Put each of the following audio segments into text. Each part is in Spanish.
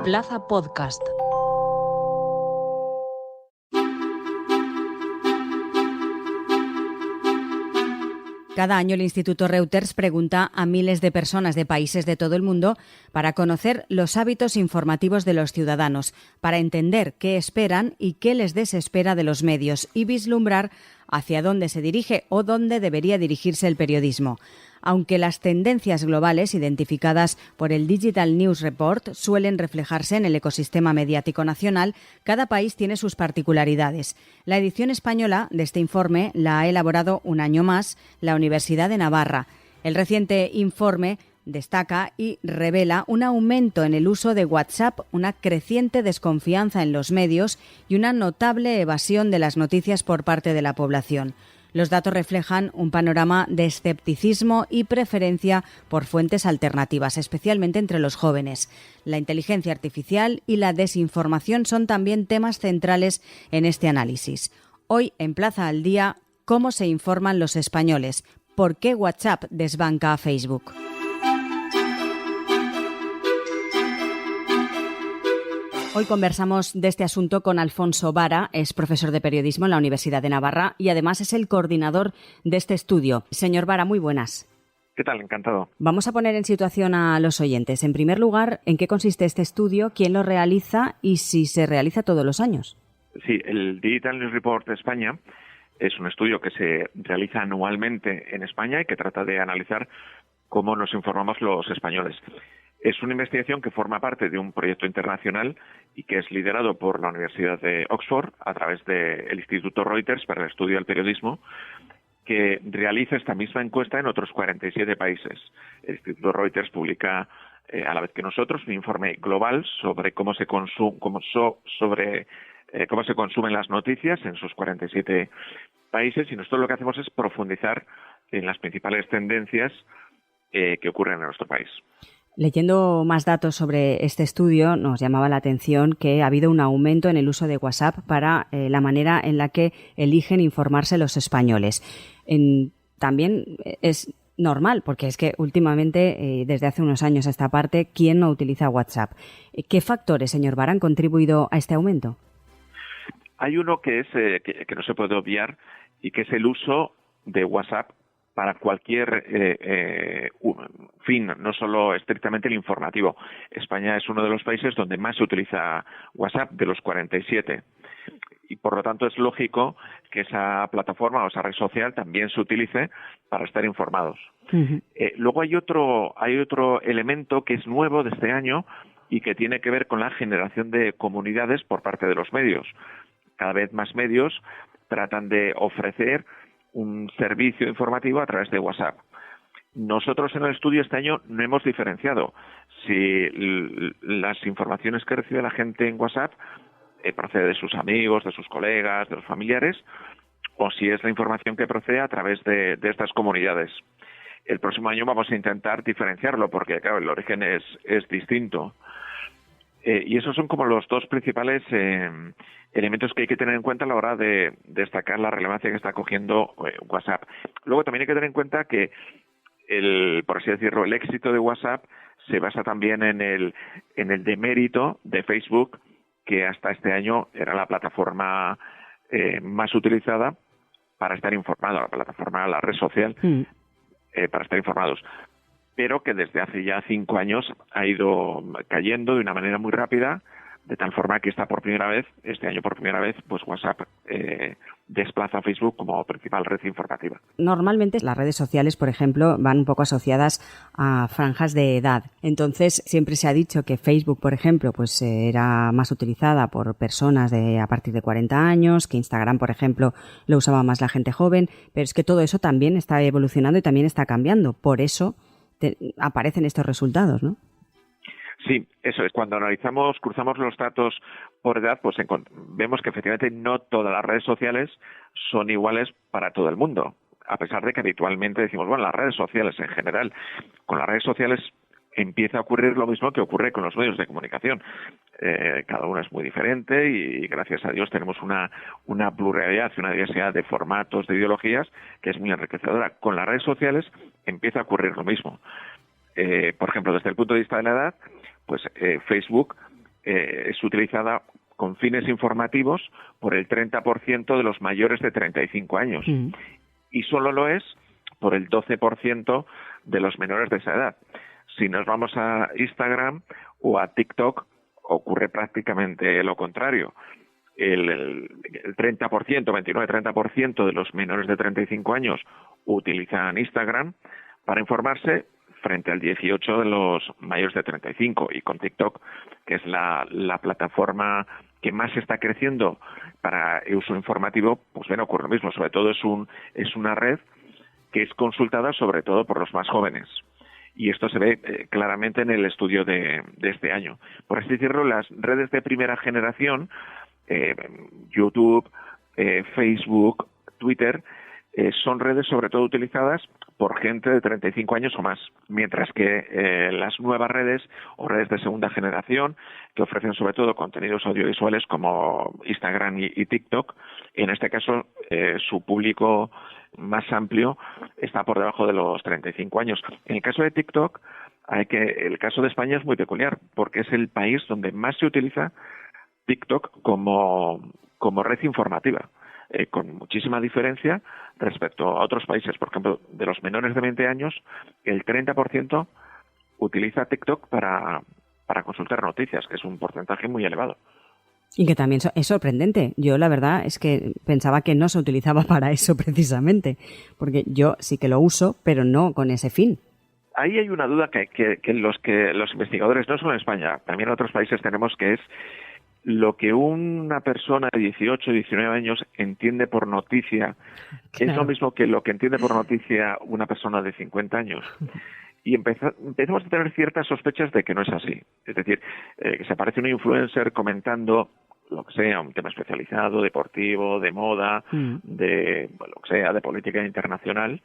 Plaza Podcast. Cada año el Instituto Reuters pregunta a miles de personas de países de todo el mundo para conocer los hábitos informativos de los ciudadanos, para entender qué esperan y qué les desespera de los medios y vislumbrar hacia dónde se dirige o dónde debería dirigirse el periodismo. Aunque las tendencias globales identificadas por el Digital News Report suelen reflejarse en el ecosistema mediático nacional, cada país tiene sus particularidades. La edición española de este informe la ha elaborado un año más la Universidad de Navarra. El reciente informe destaca y revela un aumento en el uso de WhatsApp, una creciente desconfianza en los medios y una notable evasión de las noticias por parte de la población. Los datos reflejan un panorama de escepticismo y preferencia por fuentes alternativas, especialmente entre los jóvenes. La inteligencia artificial y la desinformación son también temas centrales en este análisis. Hoy, en Plaza al Día, ¿cómo se informan los españoles? ¿Por qué WhatsApp desbanca a Facebook? Hoy conversamos de este asunto con Alfonso Vara, es profesor de periodismo en la Universidad de Navarra y además es el coordinador de este estudio. Señor Vara, muy buenas. ¿Qué tal? Encantado. Vamos a poner en situación a los oyentes. En primer lugar, ¿en qué consiste este estudio? ¿Quién lo realiza? Y si se realiza todos los años. Sí, el Digital News Report de España es un estudio que se realiza anualmente en España y que trata de analizar cómo nos informamos los españoles. Es una investigación que forma parte de un proyecto internacional y que es liderado por la Universidad de Oxford a través del Instituto Reuters para el Estudio del Periodismo, que realiza esta misma encuesta en otros 47 países. El Instituto Reuters publica, a la vez que nosotros, un informe global sobre cómo se consumen las noticias en sus 47 países, y nosotros lo que hacemos es profundizar en las principales tendencias que ocurren en nuestro país. Leyendo más datos sobre este estudio, nos llamaba la atención que ha habido un aumento en el uso de WhatsApp para la manera en la que eligen informarse los españoles. También es normal, porque es que últimamente, desde hace unos años a esta parte, ¿quién no utiliza WhatsApp? ¿Qué factores, señor Vara, han contribuido a este aumento? Hay uno que es que no se puede obviar y que es el uso de WhatsApp para cualquier fin, no solo estrictamente el informativo. España es uno de los países donde más se utiliza WhatsApp de los 47. Y por lo tanto es lógico que esa plataforma o esa red social también se utilice para estar informados. Uh-huh. Luego hay otro elemento que es nuevo de este año y que tiene que ver con la generación de comunidades por parte de los medios. Cada vez más medios tratan de ofrecer un servicio informativo a través de WhatsApp. Nosotros en el estudio este año no hemos diferenciado si las informaciones que recibe la gente en WhatsApp procede de sus amigos, de sus colegas, de los familiares, o si es la información que procede a través de estas comunidades. El próximo año vamos a intentar diferenciarlo porque, claro, el origen es distinto. Y esos son como los dos principales elementos que hay que tener en cuenta a la hora de destacar la relevancia que está cogiendo WhatsApp. Luego también hay que tener en cuenta que por así decirlo, el éxito de WhatsApp se basa también en el demérito de Facebook, que hasta este año era la plataforma más utilizada para estar informado, la red social para estar informados, pero que desde hace ya 5 años ha ido cayendo de una manera muy rápida, de tal forma que este año por primera vez, pues WhatsApp desplaza a Facebook como principal red informativa. Normalmente las redes sociales, por ejemplo, van un poco asociadas a franjas de edad. Entonces, siempre se ha dicho que Facebook, por ejemplo, pues era más utilizada por personas a partir de 40 años, que Instagram, por ejemplo, lo usaba más la gente joven, pero es que todo eso también está evolucionando y también está cambiando. Por eso aparecen estos resultados, ¿no? Sí, eso es. Cuando cruzamos los datos por edad, pues vemos que efectivamente no todas las redes sociales son iguales para todo el mundo. A pesar de que habitualmente decimos, bueno, las redes sociales en general, con las redes sociales empieza a ocurrir lo mismo que ocurre con los medios de comunicación. Cada uno es muy diferente y gracias a Dios tenemos una pluralidad y una diversidad de formatos, de ideologías que es muy enriquecedora. Con las redes sociales empieza a ocurrir lo mismo. Por ejemplo, desde el punto de vista de la edad, pues Facebook es utilizada con fines informativos por el 30% de los mayores de 35 años. Y solo lo es por el 12% de los menores de esa edad. Si nos vamos a Instagram o a TikTok, ocurre prácticamente lo contrario. El 30%, 29-30% de los menores de 35 años utilizan Instagram para informarse frente al 18% de los mayores de 35. Y con TikTok, que es la plataforma que más está creciendo para el uso informativo, pues bueno, ocurre lo mismo. Sobre todo es una red que es consultada sobre todo por los más jóvenes. Y esto se ve claramente en el estudio de este año. Por así decirlo, las redes de primera generación, YouTube, Facebook, Twitter, son redes sobre todo utilizadas por gente de 35 años o más, mientras que las nuevas redes o redes de segunda generación, que ofrecen sobre todo contenidos audiovisuales como Instagram y TikTok, en este caso su público más amplio está por debajo de los 35 años. En el caso de TikTok, el caso de España es muy peculiar, porque es el país donde más se utiliza TikTok como red informativa, con muchísima diferencia respecto a otros países. Por ejemplo, de los menores de 20 años, el 30% utiliza TikTok para consultar noticias, que es un porcentaje muy elevado. Y que también es sorprendente. Yo la verdad es que pensaba que no se utilizaba para eso precisamente, porque yo sí que lo uso, pero no con ese fin. Ahí hay una duda que los investigadores, no solo en España, también en otros países tenemos, que es lo que una persona de 18, 19 años entiende por noticia, claro, es lo mismo que lo que entiende por noticia una persona de 50 años. Y empezamos a tener ciertas sospechas de que no es así. Es decir, que se aparece un influencer comentando lo que sea, un tema especializado, deportivo, de moda, de lo que sea, de política internacional.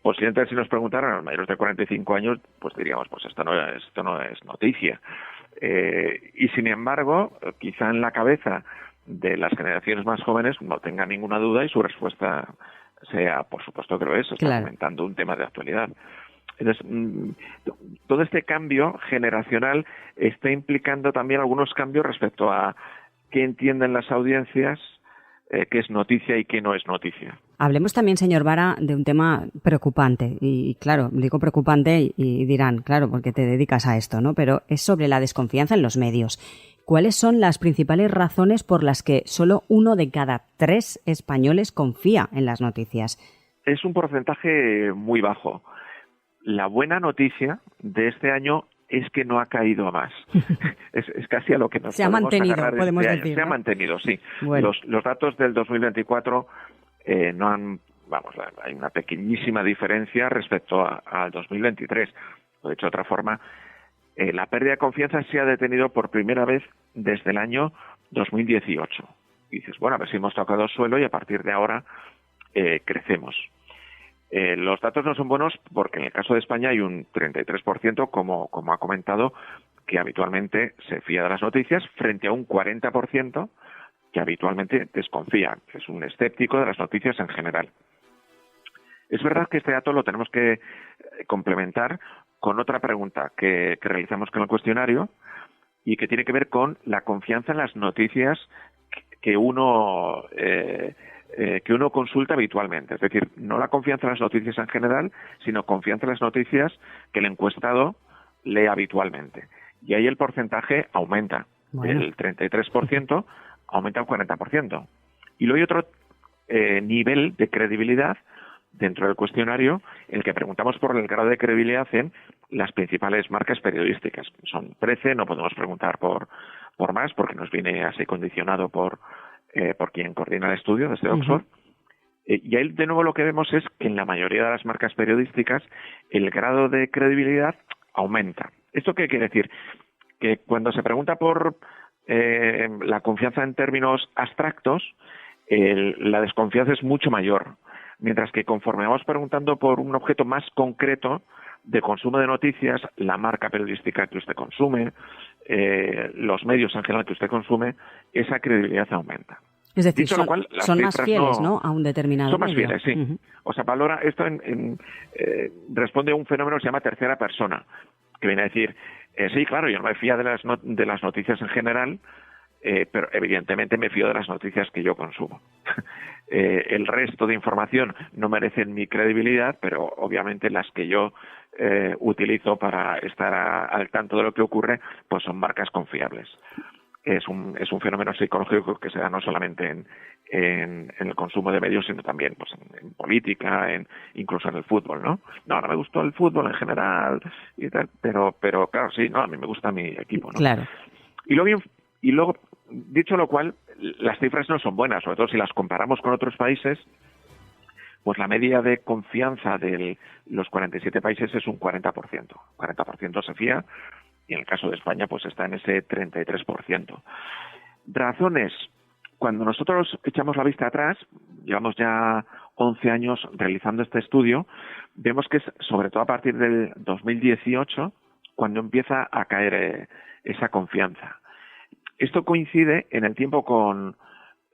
Posiblemente si nos preguntaran a los mayores de 45 años, pues diríamos, pues esto no es noticia. Y sin embargo, quizá en la cabeza de las generaciones más jóvenes no tenga ninguna duda y su respuesta sea, por supuesto que lo es, está comentando un tema de actualidad. Entonces, todo este cambio generacional está implicando también algunos cambios respecto a qué entienden las audiencias, qué es noticia y qué no es noticia. Hablemos también, señor Vara, de un tema preocupante. Y claro, digo preocupante y dirán, claro, porque te dedicas a esto, ¿no? Pero es sobre la desconfianza en los medios. ¿Cuáles son las principales razones por las que solo 1 de cada 3 españoles confía en las noticias? Es un porcentaje muy bajo. La buena noticia de este año es que no ha caído a más. Es casi a lo que nos se ha mantenido, podemos decir, ¿no? Se ha mantenido, sí. Bueno. Los datos del 2024 no han, hay una pequeñísima diferencia respecto al 2023. De hecho, de otra forma, la pérdida de confianza se ha detenido por primera vez desde el año 2018. Y dices, bueno, a ver si hemos tocado suelo y a partir de ahora crecemos. Los datos no son buenos porque en el caso de España hay un 33%, como ha comentado, que habitualmente se fía de las noticias, frente a un 40% que habitualmente desconfía, que es un escéptico de las noticias en general. Es verdad que este dato lo tenemos que complementar con otra pregunta que realizamos con el cuestionario y que tiene que ver con la confianza en las noticias que uno consulta habitualmente. Es decir, no la confianza en las noticias en general, sino confianza en las noticias que el encuestado lee habitualmente. Y ahí el porcentaje aumenta. Bueno. El 33% aumenta un 40%. Y luego hay otro nivel de credibilidad dentro del cuestionario en el que preguntamos por el grado de credibilidad en las principales marcas periodísticas. Son 13, no podemos preguntar por más porque nos viene así condicionado por quien coordina el estudio desde Oxford. Y ahí de nuevo lo que vemos es que en la mayoría de las marcas periodísticas el grado de credibilidad aumenta. ¿Esto qué quiere decir? Que cuando se pregunta por la confianza en términos abstractos, la desconfianza es mucho mayor. Mientras que conforme vamos preguntando por un objeto más concreto de consumo de noticias, la marca periodística que usted consume, los medios en general que usted consume, esa credibilidad aumenta. Es decir, son más fieles, ¿no?, a un determinado Son más medio. fieles, sí. O sea, valora esto responde a un fenómeno que se llama tercera persona, que viene a decir, Sí, claro, yo no me fío de las noticias en general, pero evidentemente me fío de las noticias que yo consumo. El resto de información no merecen mi credibilidad, pero obviamente las que yo utilizo para estar al tanto de lo que ocurre, pues son marcas confiables. Es un fenómeno psicológico que se da no solamente en el consumo de medios, sino también pues en política, incluso en el fútbol, ¿no? No me gustó el fútbol en general y tal, pero claro, sí, no, a mí me gusta mi equipo, ¿no? Claro. Y luego, dicho lo cual, las cifras no son buenas, sobre todo si las comparamos con otros países. Pues la media de confianza de los 47 países es un 40%. 40% se fía, y en el caso de España pues está en ese 33%. Razones. Cuando nosotros echamos la vista atrás, llevamos ya 11 años realizando este estudio, vemos que es sobre todo a partir del 2018 cuando empieza a caer esa confianza. Esto coincide en el tiempo con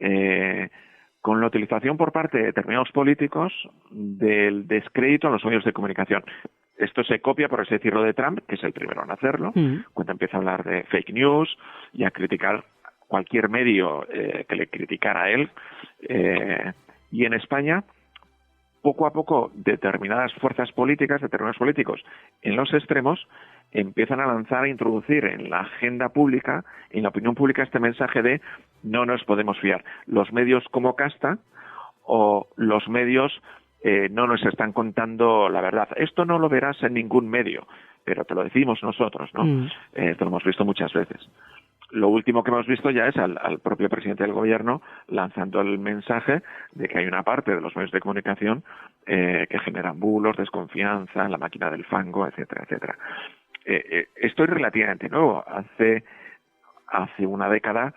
la utilización por parte de determinados políticos del descrédito en los medios de comunicación. Esto se copia, por así decirlo, de Trump, que es el primero en hacerlo, cuando empieza a hablar de fake news y a criticar cualquier medio que le criticara a él. Y en España, poco a poco, determinadas fuerzas políticas, determinados políticos en los extremos, empiezan a lanzar, a introducir en la agenda pública, en la opinión pública, este mensaje de no nos podemos fiar. Los medios como casta o los medios no nos están contando la verdad. Esto no lo verás en ningún medio, pero te lo decimos nosotros, ¿no? Esto lo hemos visto muchas veces. Lo último que hemos visto ya es al propio presidente del gobierno lanzando el mensaje de que hay una parte de los medios de comunicación que generan bulos, desconfianza, la máquina del fango, etcétera, etcétera. Esto es relativamente nuevo. Hace una década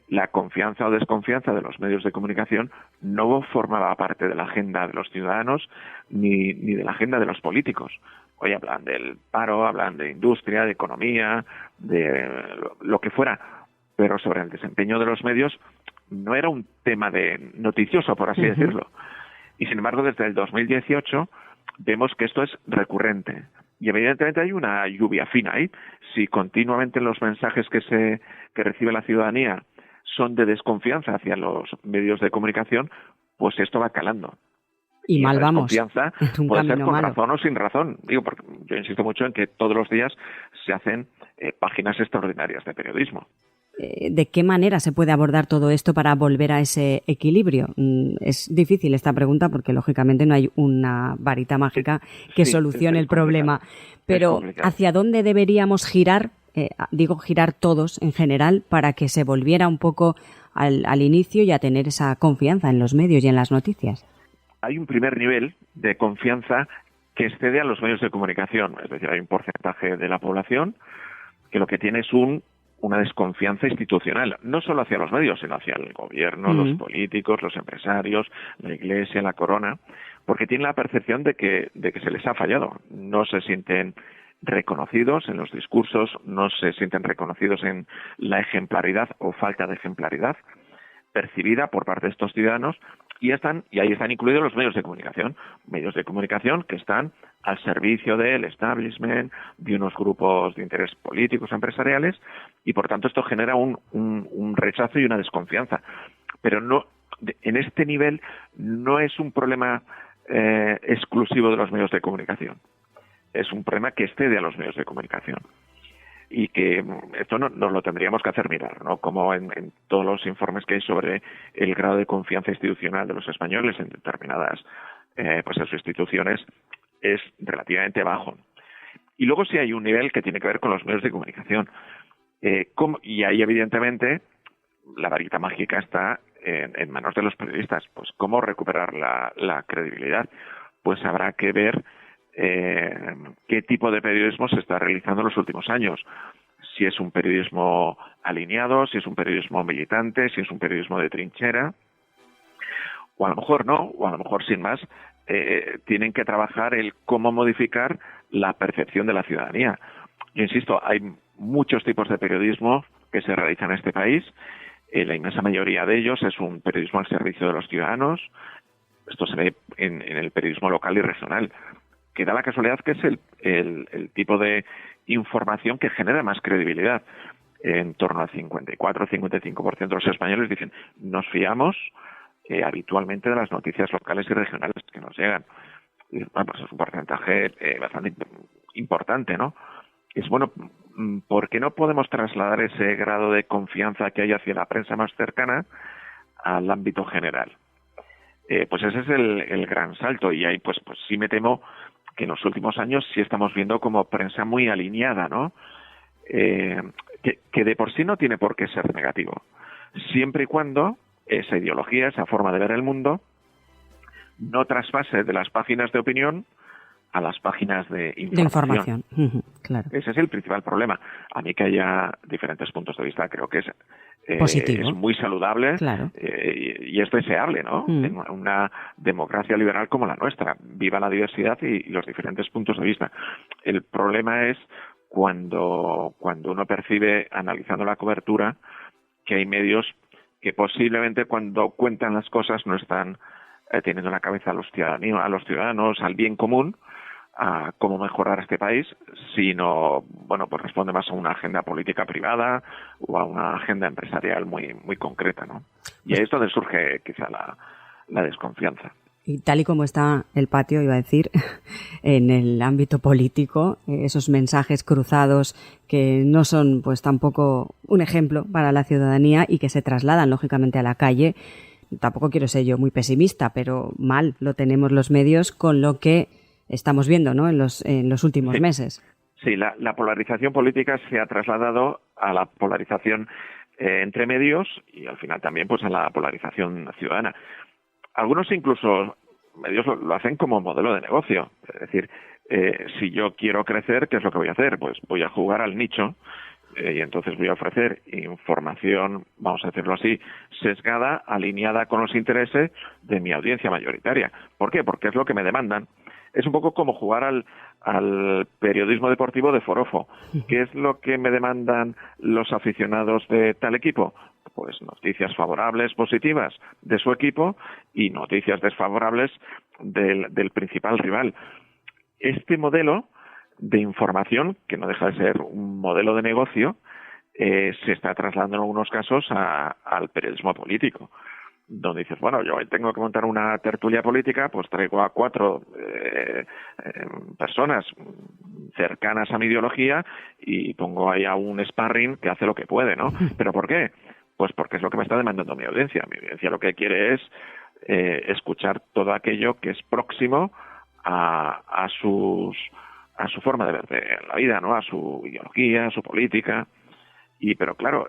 la confianza o desconfianza de los medios de comunicación no formaba parte de la agenda de los ciudadanos ni de la agenda de los políticos. Hoy hablan del paro, hablan de industria, de economía, de lo que fuera, pero sobre el desempeño de los medios no era un tema noticioso, por así decirlo. Y sin embargo, desde el 2018 vemos que esto es recurrente. Y evidentemente hay una lluvia fina ahí. Si continuamente los mensajes que recibe la ciudadanía son de desconfianza hacia los medios de comunicación, pues esto va calando. Y mal vamos. Desconfianza puede ser con razón o sin razón. Digo, porque yo insisto mucho en que todos los días se hacen páginas extraordinarias de periodismo. ¿De qué manera se puede abordar todo esto para volver a ese equilibrio? Es difícil esta pregunta porque, lógicamente, no hay una varita mágica que solucione el problema. Pero, ¿hacia dónde deberíamos girar? Girar todos en general para que se volviera un poco al inicio y a tener esa confianza en los medios y en las noticias. Hay un primer nivel de confianza que excede a los medios de comunicación. Es decir, hay un porcentaje de la población que lo que tiene es una desconfianza institucional, no solo hacia los medios, sino hacia el gobierno, los políticos, los empresarios, la Iglesia, la corona, porque tienen la percepción de que se les ha fallado. No se sienten reconocidos en los discursos, no se sienten reconocidos en la ejemplaridad o falta de ejemplaridad percibida por parte de estos ciudadanos, y ahí están incluidos los medios de comunicación que están al servicio del establishment, de unos grupos de interés políticos, empresariales, y por tanto esto genera un rechazo y una desconfianza. Pero no, en este nivel no es un problema exclusivo de los medios de comunicación. Es un problema que excede a los medios de comunicación. Y que esto nos lo tendríamos que hacer mirar, ¿no? Como en todos los informes que hay sobre el grado de confianza institucional de los españoles en determinadas en sus instituciones es relativamente bajo. Y luego sí hay un nivel que tiene que ver con los medios de comunicación. Y ahí evidentemente la varita mágica está en manos de los periodistas. Pues ¿cómo recuperar la credibilidad? Pues habrá que ver qué tipo de periodismo se está realizando en los últimos años. Si es un periodismo alineado, si es un periodismo militante, si es un periodismo de trinchera, o a lo mejor no, o a lo mejor sin más, tienen que trabajar el cómo modificar la percepción de la ciudadanía. Yo insisto, hay muchos tipos de periodismo que se realizan en este país. La inmensa mayoría de ellos es un periodismo al servicio de los ciudadanos. Esto se ve en el periodismo local y regional. que da la casualidad que es el tipo de información que genera más credibilidad. En torno al 54 o 55% de los españoles dicen nos fiamos habitualmente de las noticias locales y regionales que nos llegan. Y, bueno, pues es un porcentaje bastante importante, ¿no? Es bueno, ¿por qué no podemos trasladar ese grado de confianza que hay hacia la prensa más cercana al ámbito general? Pues ese es el gran salto, y ahí pues sí me temo que en los últimos años sí estamos viendo como prensa muy alineada, ¿no? Que de por sí no tiene por qué ser negativo, siempre y cuando esa ideología, esa forma de ver el mundo, no traspase de las páginas de opinión a las páginas de información. Claro. Ese es el principal problema. A mí que haya diferentes puntos de vista creo que es positivo, es muy saludable, claro. Y es deseable, ¿no? En una democracia liberal como la nuestra. Viva la diversidad y los diferentes puntos de vista. El problema es cuando uno percibe, analizando la cobertura, que hay medios que posiblemente cuando cuentan las cosas no están teniendo en la cabeza a los ciudadanos, al bien común, a cómo mejorar este país, sino, bueno, pues responde más a una agenda política privada o a una agenda empresarial muy concreta, ¿no? Y ahí es donde surge quizá la desconfianza. Y tal y como está el patio, iba a decir, en el ámbito político, esos mensajes cruzados que no son pues tampoco un ejemplo para la ciudadanía y que se trasladan lógicamente a la calle. Tampoco quiero ser yo muy pesimista, pero mal lo tenemos los medios con lo que estamos viendo, ¿no? en los últimos meses. Sí, la polarización política se ha trasladado a la polarización entre medios y al final también pues a la polarización ciudadana. Algunos incluso medios lo hacen como modelo de negocio. Es decir, si yo quiero crecer, ¿qué es lo que voy a hacer? Pues voy a jugar al nicho y entonces voy a ofrecer información, vamos a decirlo así, sesgada, alineada con los intereses de mi audiencia mayoritaria. ¿Por qué? Porque es lo que me demandan. Es un poco como jugar al periodismo deportivo de forofo. ¿Qué es lo que me demandan los aficionados de tal equipo? Pues noticias favorables, positivas de su equipo y noticias desfavorables del principal rival. Este modelo de información, que no deja de ser un modelo de negocio, se está trasladando en algunos casos al periodismo político, donde dices, bueno, yo hoy tengo que montar una tertulia política, pues traigo a 4 personas cercanas a mi ideología y pongo ahí a un sparring que hace lo que puede, ¿no? ¿Pero por qué? Pues porque es lo que me está demandando mi audiencia. Mi audiencia lo que quiere es escuchar todo aquello que es próximo a su forma de ver la vida, ¿no? A su ideología, a su política. Pero claro,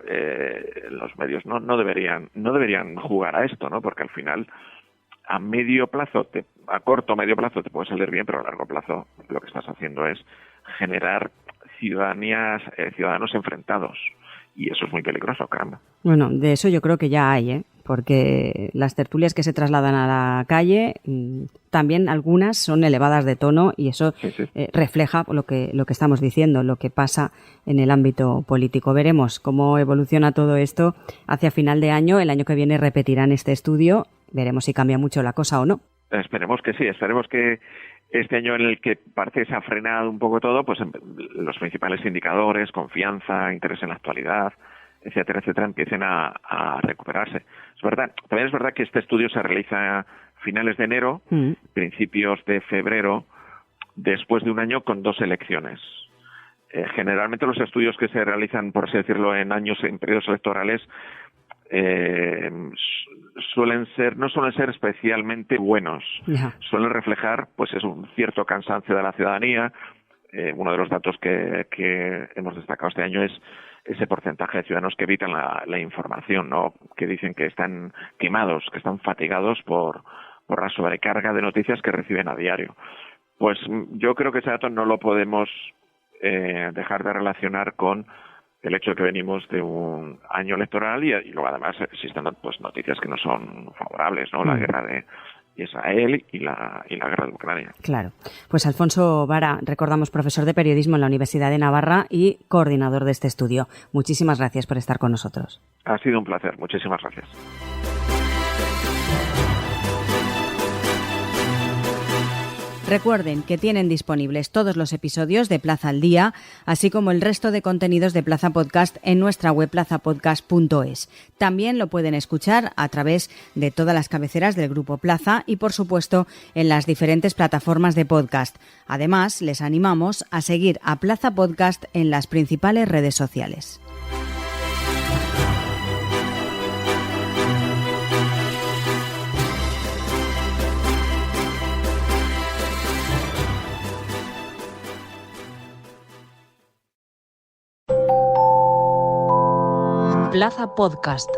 los medios no deberían jugar a esto, ¿no? Porque al final, a corto o medio plazo te puede salir bien, pero a largo plazo lo que estás haciendo es generar ciudadanos enfrentados. Y eso es muy peligroso, caramba. Bueno, de eso yo creo que ya hay, porque las tertulias que se trasladan a la calle, también algunas son elevadas de tono y eso sí. Refleja lo que estamos diciendo, lo que pasa en el ámbito político. Veremos cómo evoluciona todo esto hacia final de año. El año que viene repetirán este estudio. Veremos si cambia mucho la cosa o no. Esperemos que sí, esperemos que este año en el que parece que se ha frenado un poco todo, pues los principales indicadores, confianza, interés en la actualidad, etcétera, empiecen a recuperarse. Es verdad, también es verdad que este estudio se realiza a finales de enero, principios de febrero, después de un año con 2 elecciones. Generalmente los estudios que se realizan, por así decirlo, en periodos electorales, no suelen ser especialmente buenos. Suelen reflejar pues un cierto cansancio de la ciudadanía. Uno de los datos que hemos destacado este año es ese porcentaje de ciudadanos que evitan la información, ¿no? Que dicen que están quemados, que están fatigados por la sobrecarga de noticias que reciben a diario. Pues yo creo que ese dato no lo podemos dejar de relacionar con el hecho de que venimos de un año electoral y luego además existen pues noticias que no son favorables, ¿no? La guerra de Israel y la guerra de Ucrania. Claro. Pues Alfonso Vara, recordamos, profesor de periodismo en la Universidad de Navarra y coordinador de este estudio. Muchísimas gracias por estar con nosotros. Ha sido un placer. Muchísimas gracias. Recuerden que tienen disponibles todos los episodios de Plaza al Día, así como el resto de contenidos de Plaza Podcast en nuestra web plazapodcast.es. También lo pueden escuchar a través de todas las cabeceras del Grupo Plaza y, por supuesto, en las diferentes plataformas de podcast. Además, les animamos a seguir a Plaza Podcast en las principales redes sociales. Plaza Podcast.